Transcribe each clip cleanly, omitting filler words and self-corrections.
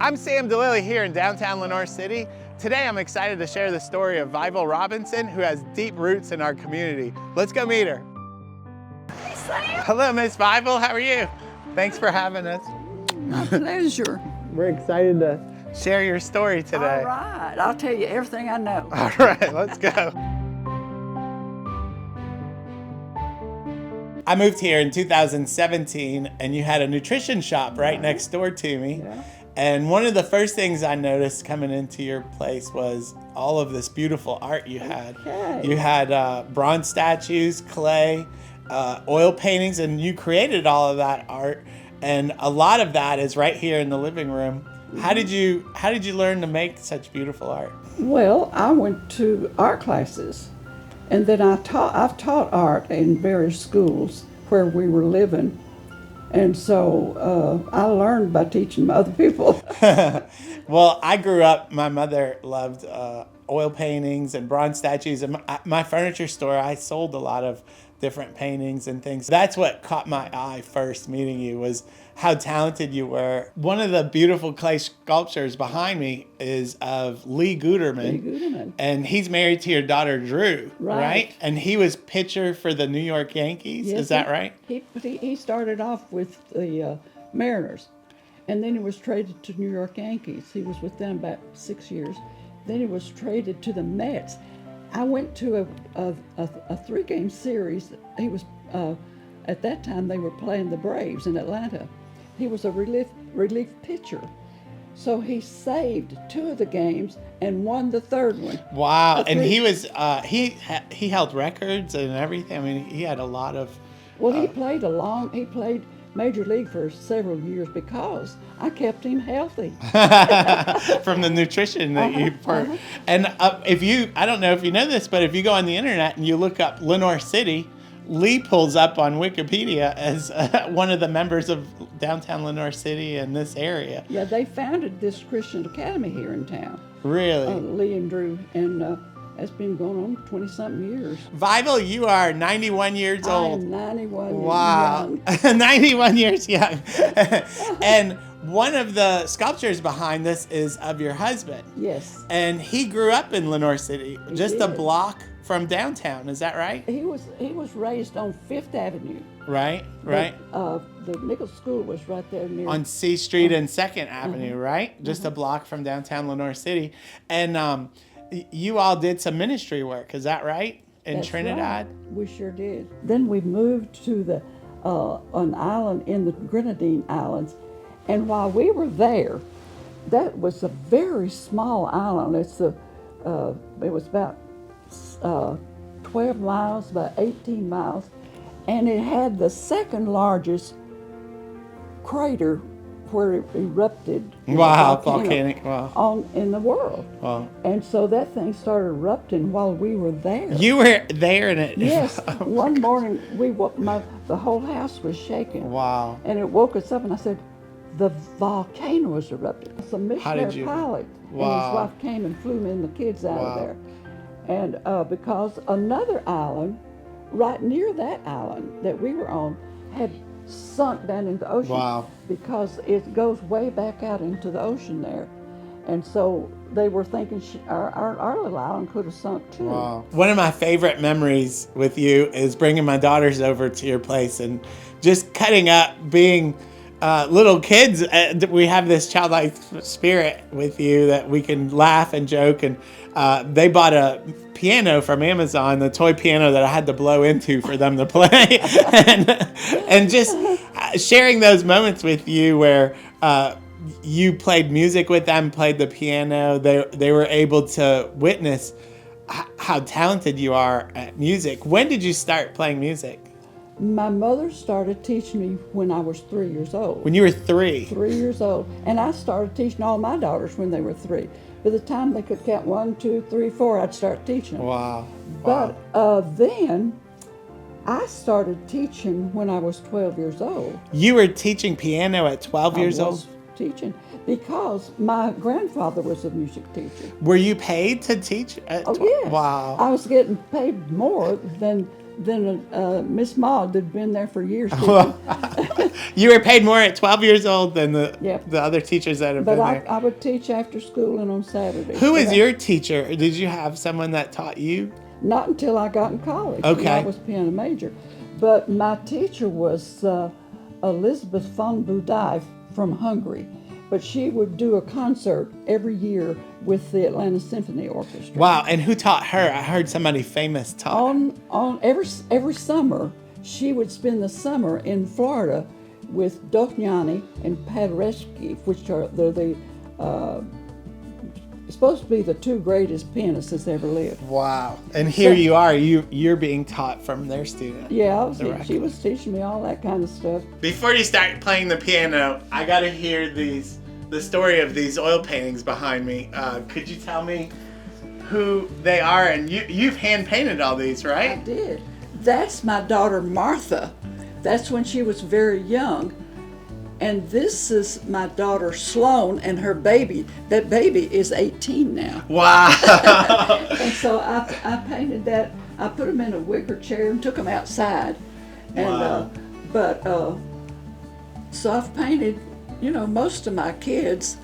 I'm Sam DeLilly here in downtown Lenoir City. Today I'm excited to share the story of Vivol Robinson, who has deep roots in our community. Let's go meet her. Hey, Sam. Hello, Miss Vivol, how are you? Thanks for having us. My pleasure. We're excited to share your story today. All right, I'll tell you everything I know. All right, let's go. I moved here in 2017 and you had a nutrition shop right next door to me. Yeah. And one of the first things I noticed coming into your place was all of this beautiful art you had. Okay. You had bronze statues, clay, oil paintings, and you created all of that art. And a lot of that is right here in the living room. How did you learn to make such beautiful art? Well, I went to art classes, and then I've taught art in various schools where we were living. And so I learned by teaching other people. Well, I grew up, my mother loved oil paintings and bronze statues. And my furniture store, I sold a lot of different paintings and things. That's what caught my eye first meeting you, was how talented you were. One of the beautiful clay sculptures behind me is of Lee Guterman. Lee Guterman. And he's married to your daughter, Drew, Right. And he was pitcher for the New York Yankees, Yes, is that right? He started off with the Mariners, and then he was traded to New York Yankees. He was with them about 6 years. Then he was traded to the Mets. I went to a three-game series. He was at that time they were playing the Braves in Atlanta. He was a relief pitcher, so he saved 2 of the games and won the third one. Wow! And he was he held records and everything. I mean, he had a lot of. Well, he played Major League for several years because I kept him healthy. From the nutrition that you part. And I don't know if you know this, but if you go on the internet and you look up Lenoir City, Lee pulls up on Wikipedia as one of the members of downtown Lenoir City in this area. Yeah, they founded this Christian academy here in town. Really? Lee and Drew, and it's been going on 20-something years. Vivol, you are 91 years old. I am 91 Wow. years young. 91 years young. And one of the sculptures behind this is of your husband. Yes. And he grew up in Lenoir City, just a did. block from downtown. Is that right? He was raised on 5th Avenue. Right. The Nichols School was right there near. On C Street and 2nd Avenue, right? Just a block from downtown Lenoir City. And you all did some ministry work, is that right? In That's Trinidad? right. We sure did. Then we moved to an island in the Grenadine Islands, and while we were there, that was a very small island. It was about 12 miles, about 18 miles, and it had the second largest crater where it erupted. Wow, volcanic, wow. In the world. Wow. And so that thing started erupting while we were there. You were there in it? Yes. One morning, the whole house was shaking. Wow. And it woke us up, and I said, the volcano is erupting. It's a missionary pilot and his wife came and flew me and the kids out of there. And because another island, right near that island that we were on, had sunk down into the ocean. Wow. Because it goes way back out into the ocean there. And so they were thinking our little island could have sunk too. Wow. One of my favorite memories with you is bringing my daughters over to your place and just cutting up, being little kids. We have this childlike spirit with you that we can laugh and joke. And they bought a piano from Amazon, the toy piano that I had to blow into for them to play. and just sharing those moments with you where you played music with them, played the piano. They were able to witness how talented you are at music. When did you start playing music? My mother started teaching me when I was 3 years old. When you were 3? 3 years old. And I started teaching all my daughters when they were 3. By the time they could count 1, 2, 3, 4, I'd start teaching them. Wow. But then I started teaching when I was 12 years old. You were teaching piano at 12 years old? Teaching because my grandfather was a music teacher. Were you paid to teach? Oh, yes. Wow. I was getting paid more than than Miss Maud that'd been there for years. Teaching. You were paid more at 12 years old than the Yep. the other teachers that have But been there. I would teach after school and on Saturdays. Who But is your teacher? Did you have someone that taught you? Not until I got in college. Okay. I was piano major. But my teacher was Elizabeth von Budai from Hungary. But she would do a concert every year with the Atlanta Symphony Orchestra. Wow, and who taught her? I heard somebody famous taught. On every summer, she would spend the summer in Florida with Dohnányi and Paderewski, which they're the supposed to be the two greatest pianists that's ever lived. Wow. And here you are, you're being taught from their student. Yeah, she was teaching me all that kind of stuff. Before you start playing the piano, I got to hear the story of these oil paintings behind me. Could you tell me who they are? And you've hand painted all these, I right? did. That's my daughter Martha. That's when she was very young. And this is my daughter Sloan and her baby. That baby is 18 now. Wow. And so I painted that. I put them in a wicker chair and took them outside. And Wow. So I've painted, most of my kids.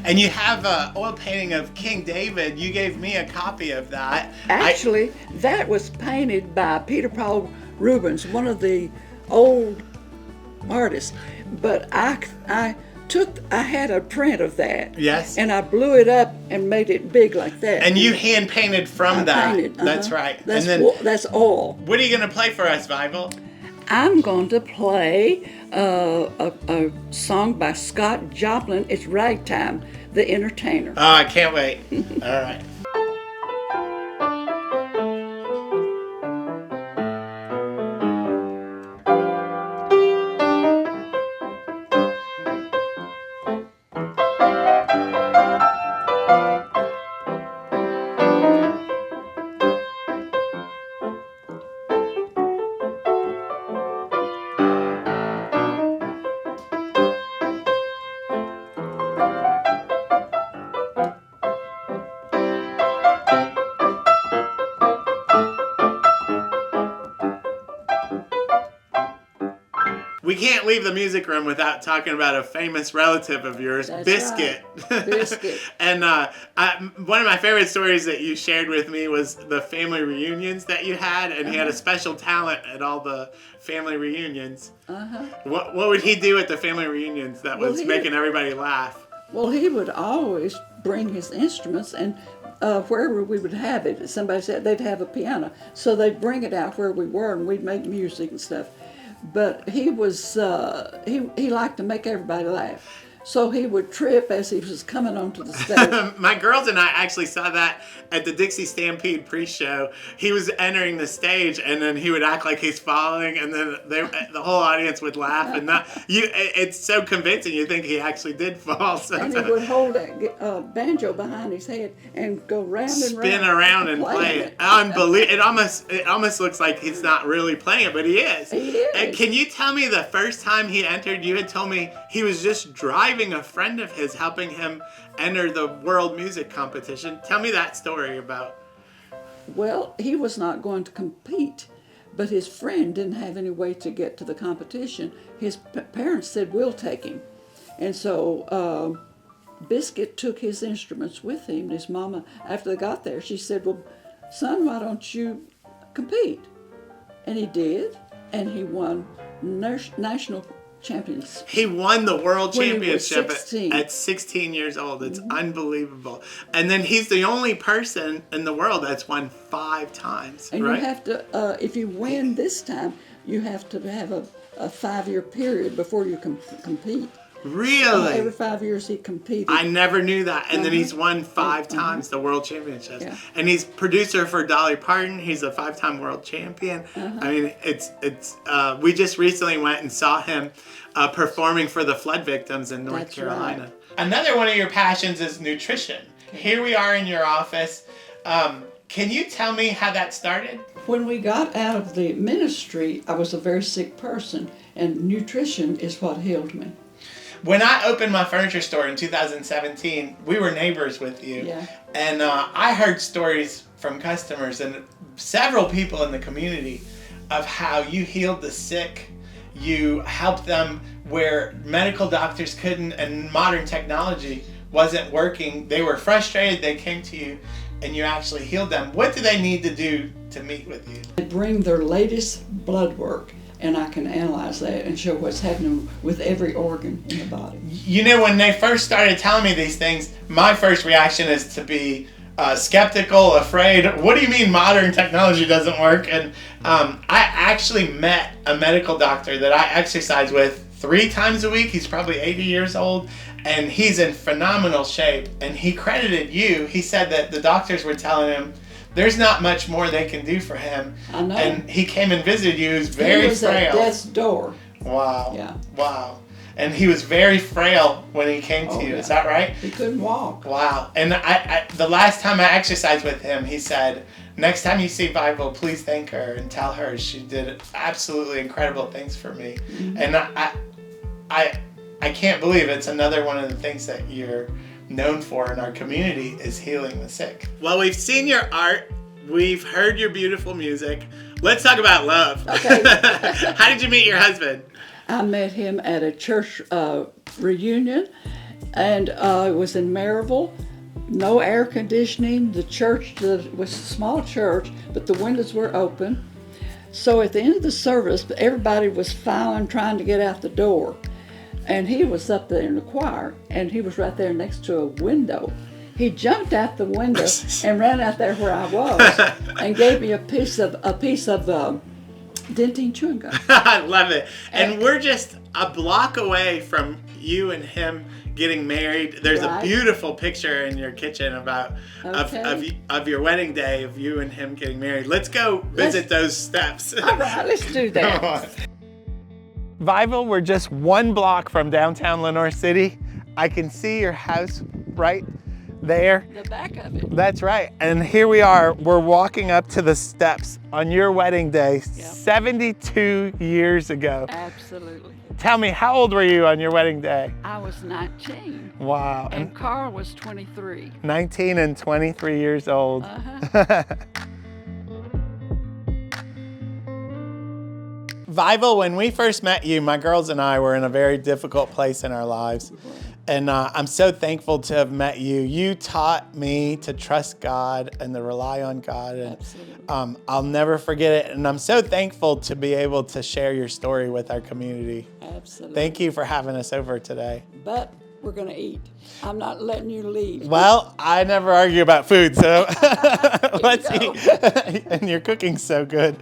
And you have an oil painting of King David. You gave me a copy of that. Actually, that was painted by Peter Paul Rubens, one of the old artists. But I had a print of that. Yes. And I blew it up and made it big like that. And you hand painted from that. Painted, That's right. That's, and then, that's all. what are you going to play for us, Vivol? I'm going to play a song by Scott Joplin. It's Ragtime, The Entertainer. Oh, I can't wait. All right. We can't leave the music room without talking about a famous relative of yours, That's Biscuit. right. Biscuit. And one of my favorite stories that you shared with me was the family reunions that you had, and he had a special talent at all the family reunions. What would he do at the family reunions that was making everybody laugh? Well, he would always bring his instruments, and wherever we would have it, somebody said they'd have a piano, so they'd bring it out where we were, and we'd make music and stuff. But he was he liked to make everybody laugh. So he would trip as he was coming onto the stage. My girls and I actually saw that at the Dixie Stampede pre-show. He was entering the stage, and then he would act like he's falling, and then the whole audience would laugh. And it's so convincing. You think he actually did fall. And he would hold a banjo behind his head and go round and round. Spin around and play it. Unbelievable. It almost looks like he's not really playing it, but he is. He is. And can you tell me the first time he entered, you had told me he was just driving a friend of his, helping him enter the world music competition. Tell me that story about. Well, he was not going to compete, but his friend didn't have any way to get to the competition. His parents said, "We'll take him." And so Biscuit took his instruments with him. His mama, after they got there, she said, "Well, son, why don't you compete?" And he did, and he won national champions. He won the world When he was championship 16. at 16 years old. It's unbelievable. And then he's the only person in the world that's won 5 times, And right? you have to, if you win this time, you have to have a 5-year period before you can compete. Really? Every 5 years he competed. I never knew that. And then he's won 5 times the world championships. Yeah. And he's producer for Dolly Parton. He's a 5-time world champion. I mean, it's we just recently went and saw him performing for the flood victims in North That's Carolina. right. Another one of your passions is nutrition. Here we are in your office. Can you tell me how that started? When we got out of the ministry, I was a very sick person, and nutrition is what healed me. When I opened my furniture store in 2017, we were neighbors with you. Yeah. And I heard stories from customers, and several people in the community of how you healed the sick. You helped them where medical doctors couldn't and modern technology wasn't working. They were frustrated. They came to you and you actually healed them. What do they need to do to meet with you? They bring their latest blood work, and I can analyze that and show what's happening with every organ in the body. You know, when they first started telling me these things, my first reaction is to be skeptical, afraid. What do you mean modern technology doesn't work? And I actually met a medical doctor that I exercise with 3 times a week. He's probably 80 years old, and he's in phenomenal shape. And he credited you. He said that the doctors were telling him there's not much more they can do for him. I know. And he came and visited you. He was very He was frail. at death's door. Wow. Yeah. Wow. And he was very frail when he came to you. Yeah. Is that right? He couldn't walk. Wow. And I the last time I exercised with him, he said, next time you see Vivol, please thank her and tell her she did absolutely incredible things for me. Mm-hmm. And I can't believe it's another one of the things that you're known for in our community is healing the sick. Well, we've seen your art. We've heard your beautiful music. Let's talk about love. Okay. How did you meet your husband? I met him at a church reunion, and it was in Maryville. No air conditioning. The church was a small church, but the windows were open. So at the end of the service, everybody was filing, trying to get out the door. And he was up there in the choir, and he was right there next to a window. He jumped out the window and ran out there where I was, and gave me a piece of Dentine chewing gum. I love it. And we're just a block away from you and him getting married. There's a beautiful picture in your kitchen about of your wedding day of you and him getting married. Let's go visit those steps. All right, let's do that. Vivol, we're just 1 block from downtown Lenore City. I can see your house right there. The back of it. That's right. And here we are. We're walking up to the steps on your wedding day, 72 years ago. Absolutely. Tell me, how old were you on your wedding day? I was 19. Wow. And Carl was 23. 19 and 23 years old. Uh-huh. Vivol, when we first met you, my girls and I were in a very difficult place in our lives. And I'm so thankful to have met you. You taught me to trust God and to rely on God. And I'll never forget it. And I'm so thankful to be able to share your story with our community. Absolutely. Thank you for having us over today. But we're going to eat. I'm not letting you leave. Well, I never argue about food, so let's eat. And your cooking's so good.